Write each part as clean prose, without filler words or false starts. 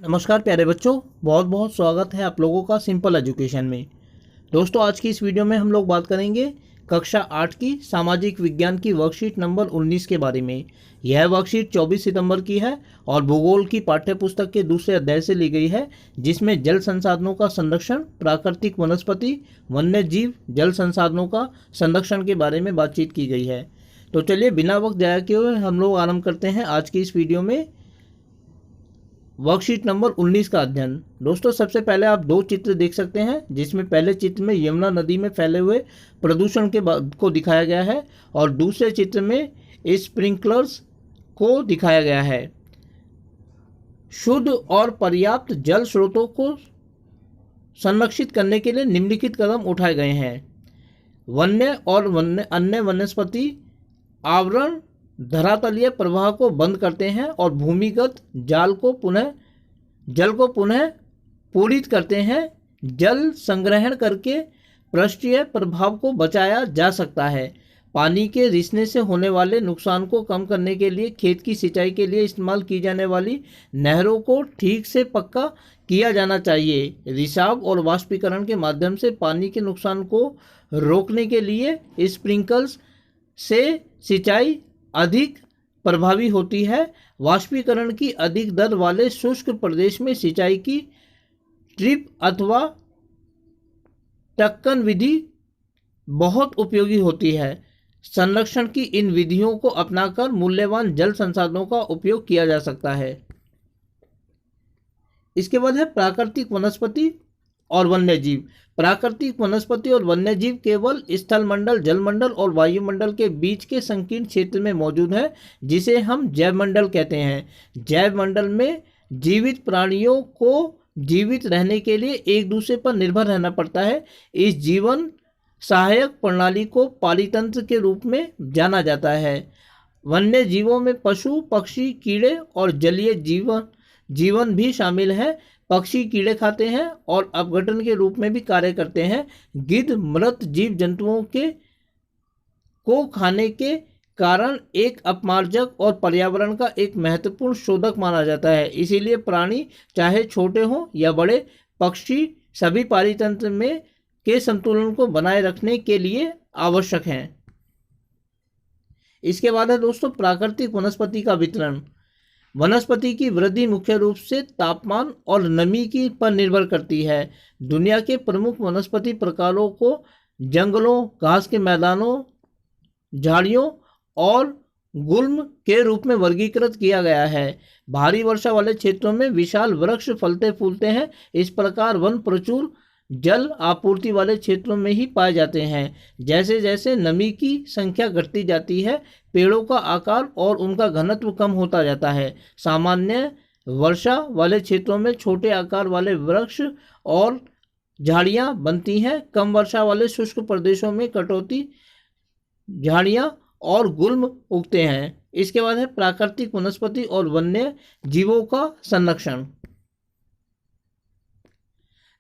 नमस्कार प्यारे बच्चों, बहुत बहुत स्वागत है आप लोगों का सिंपल एजुकेशन में। दोस्तों, आज की इस वीडियो में हम लोग बात करेंगे कक्षा 8 की सामाजिक विज्ञान की वर्कशीट नंबर 19 के बारे में। यह वर्कशीट 24 सितंबर की है और भूगोल की पाठ्य पुस्तक के दूसरे अध्याय से ली गई है, जिसमें जल संसाधनों का संरक्षण, प्राकृतिक वनस्पति, वन्य जीव, जल संसाधनों का संरक्षण के बारे में बातचीत की गई है। तो चलिए बिना वक्त जाया किए हुए हम लोग आरंभ करते हैं आज की इस वीडियो में वर्कशीट नंबर 19 का अध्ययन। दोस्तों, सबसे पहले आप दो चित्र देख सकते हैं, जिसमें पहले चित्र में यमुना नदी में फैले हुए प्रदूषण को दिखाया गया है और दूसरे चित्र में स्प्रिंकलर्स को दिखाया गया है। शुद्ध और पर्याप्त जल स्रोतों को संरक्षित करने के लिए निम्नलिखित कदम उठाए गए हैं। वन्य और अन्य वनस्पति आवरण धरातलीय प्रवाह को बंद करते हैं और भूमिगत जल को पुनः पूरित करते हैं। जल संग्रहण करके पृष्ठीय प्रभाव को बचाया जा सकता है। पानी के रिसने से होने वाले नुकसान को कम करने के लिए खेत की सिंचाई के लिए इस्तेमाल की जाने वाली नहरों को ठीक से पक्का किया जाना चाहिए। रिसाव और वाष्पीकरण के माध्यम से पानी के नुकसान को रोकने के लिए स्प्रिंकलर्स से सिंचाई अधिक प्रभावी होती है। वाष्पीकरण की अधिक दर वाले शुष्क प्रदेश में सिंचाई की ड्रिप अथवा टक्कन विधि बहुत उपयोगी होती है। संरक्षण की इन विधियों को अपनाकर मूल्यवान जल संसाधनों का उपयोग किया जा सकता है। इसके बाद है प्राकृतिक वनस्पति और वन्यजीव। प्राकृतिक वनस्पति और वन्यजीव केवल स्थलमंडल, जलमंडल और वायुमंडल के बीच के संकीर्ण क्षेत्र में मौजूद है, जिसे हम जैवमंडल कहते हैं। जैवमंडल में जीवित प्राणियों को जीवित रहने के लिए एक दूसरे पर निर्भर रहना पड़ता है। इस जीवन सहायक प्रणाली को पालितंत्र के रूप में जाना जाता है। वन्य जीवों में पशु, पक्षी, कीड़े और जलीय जीवन भी शामिल है। पक्षी कीड़े खाते हैं और अपघटन के रूप में भी कार्य करते हैं। गिद्ध मृत जीव जंतुओं को खाने के कारण एक अपमार्जक और पर्यावरण का एक महत्वपूर्ण शोधक माना जाता है। इसीलिए प्राणी चाहे छोटे हों या बड़े, पक्षी सभी पारितंत्र में के संतुलन को बनाए रखने के लिए आवश्यक हैं। इसके बाद है दोस्तों प्राकृतिक वनस्पति का वितरण। वनस्पति की वृद्धि मुख्य रूप से तापमान और नमी की पर निर्भर करती है। दुनिया के प्रमुख वनस्पति प्रकारों को जंगलों, घास के मैदानों, झाड़ियों और गुल्म के रूप में वर्गीकृत किया गया है। भारी वर्षा वाले क्षेत्रों में विशाल वृक्ष फलते फूलते हैं। इस प्रकार वन प्रचुर जल आपूर्ति वाले क्षेत्रों में ही पाए जाते हैं। जैसे जैसे नमी की संख्या घटती जाती है, पेड़ों का आकार और उनका घनत्व कम होता जाता है। सामान्य वर्षा वाले क्षेत्रों में छोटे आकार वाले वृक्ष और झाड़ियां बनती हैं। कम वर्षा वाले शुष्क प्रदेशों में कटौती झाड़ियां और गुल्म उगते हैं। इसके बाद है प्राकृतिक वनस्पति और वन्य जीवों का संरक्षण।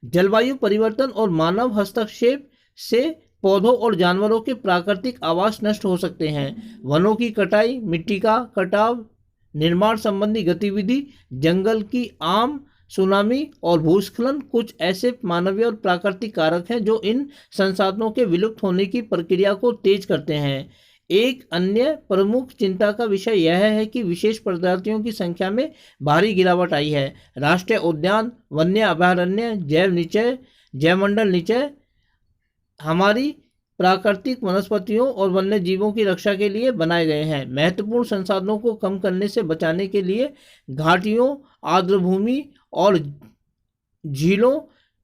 जलवायु परिवर्तन और मानव हस्तक्षेप से पौधों और जानवरों के प्राकृतिक आवास नष्ट हो सकते हैं। वनों की कटाई, मिट्टी का कटाव, निर्माण संबंधी गतिविधि, जंगल की आम, सुनामी और भूस्खलन कुछ ऐसे मानवीय और प्राकृतिक कारक हैं जो इन संसाधनों के विलुप्त होने की प्रक्रिया को तेज करते हैं। एक अन्य प्रमुख चिंता का विषय यह है कि विशेष प्रजातियों की संख्या में भारी गिरावट आई है। राष्ट्रीय उद्यान, वन्य अभयारण्य, जैवमंडल निचय हमारी प्राकृतिक वनस्पतियों और वन्य जीवों की रक्षा के लिए बनाए गए हैं। महत्वपूर्ण संसाधनों को कम करने से बचाने के लिए घाटियों, आर्द्रभूमि और झीलों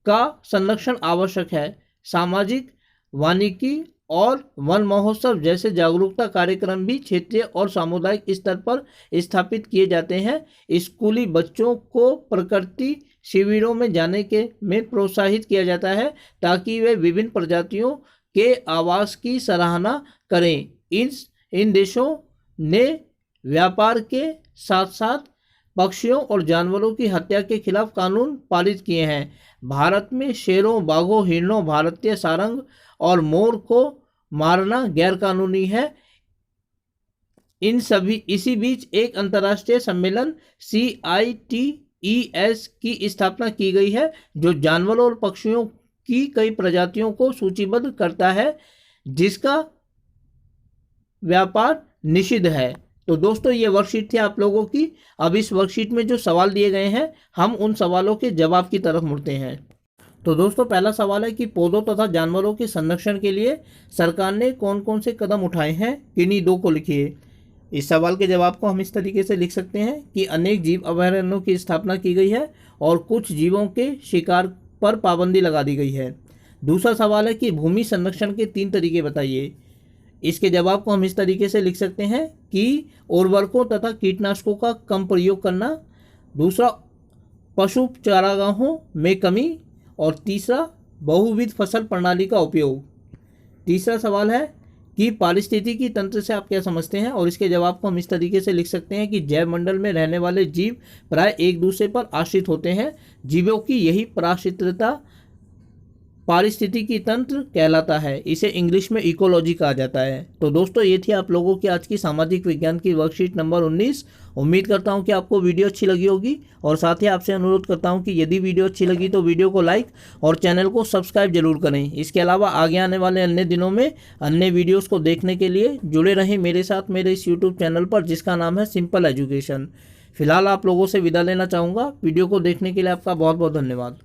का संरक्षण आवश्यक है। सामाजिक वानिकी और वन महोत्सव जैसे जागरूकता कार्यक्रम भी क्षेत्रीय और सामुदायिक स्तर पर स्थापित किए जाते हैं। स्कूली बच्चों को प्रकृति शिविरों में जाने में प्रोत्साहित किया जाता है ताकि वे विभिन्न प्रजातियों के आवास की सराहना करें। इन देशों ने व्यापार के साथ साथ पक्षियों और जानवरों की हत्या के खिलाफ कानून पारित किए हैं। भारत में शेरों, बाघों, हिरणों, भारतीय सारंग और मोर को मारना गैरकानूनी है। इसी बीच एक अंतर्राष्ट्रीय सम्मेलन CITES ICES की स्थापना की गई है, जो जानवरों और पक्षियों की कई प्रजातियों को सूचीबद्ध करता है जिसका व्यापार निषिद्ध है। तो दोस्तों ये वर्कशीट थी आप लोगों की। अब इस वर्कशीट में जो सवाल दिए गए हैं हम उन सवालों के जवाब की तरफ मुड़ते हैं। तो दोस्तों पहला सवाल है कि पौधों तथा जानवरों के संरक्षण के लिए सरकार ने कौन कौन से कदम उठाए हैं, किन्हीं दो को लिखिए। इस सवाल के जवाब को हम इस तरीके से लिख सकते हैं कि अनेक जीव अभयारण्यों की स्थापना की गई है और कुछ जीवों के शिकार पर पाबंदी लगा दी गई है। दूसरा सवाल है कि भूमि संरक्षण के 3 तरीके बताइए। इसके जवाब को हम इस तरीके से लिख सकते हैं कि उर्वरकों तथा कीटनाशकों का कम प्रयोग करना, दूसरा पशु चारागाहों में कमी, और तीसरा बहुविध फसल प्रणाली का उपयोग। तीसरा सवाल है कि पारिस्थितिकी तंत्र से आप क्या समझते हैं, और इसके जवाब को हम इस तरीके से लिख सकते हैं कि जैव मंडल में रहने वाले जीव प्राय एक दूसरे पर आश्रित होते हैं। जीवों की यही पराश्रितता पारिस्थितिकी तंत्र कहलाता है। इसे इंग्लिश में इकोलॉजी कहा जाता है। तो दोस्तों ये थी आप लोगों की आज की सामाजिक विज्ञान की वर्कशीट नंबर 19। उम्मीद करता हूं कि आपको वीडियो अच्छी लगी होगी, और साथ ही आपसे अनुरोध करता हूं कि यदि वीडियो अच्छी लगी तो वीडियो को लाइक और चैनल को सब्सक्राइब जरूर करें। इसके अलावा आगे आने वाले अन्य दिनों में अन्य वीडियोज़ को देखने के लिए जुड़े रहें मेरे साथ मेरे इस यूट्यूब चैनल पर, जिसका नाम है सिंपल एजुकेशन। फिलहाल आप लोगों से विदा लेना चाहूँगा। वीडियो को देखने के लिए आपका बहुत बहुत धन्यवाद।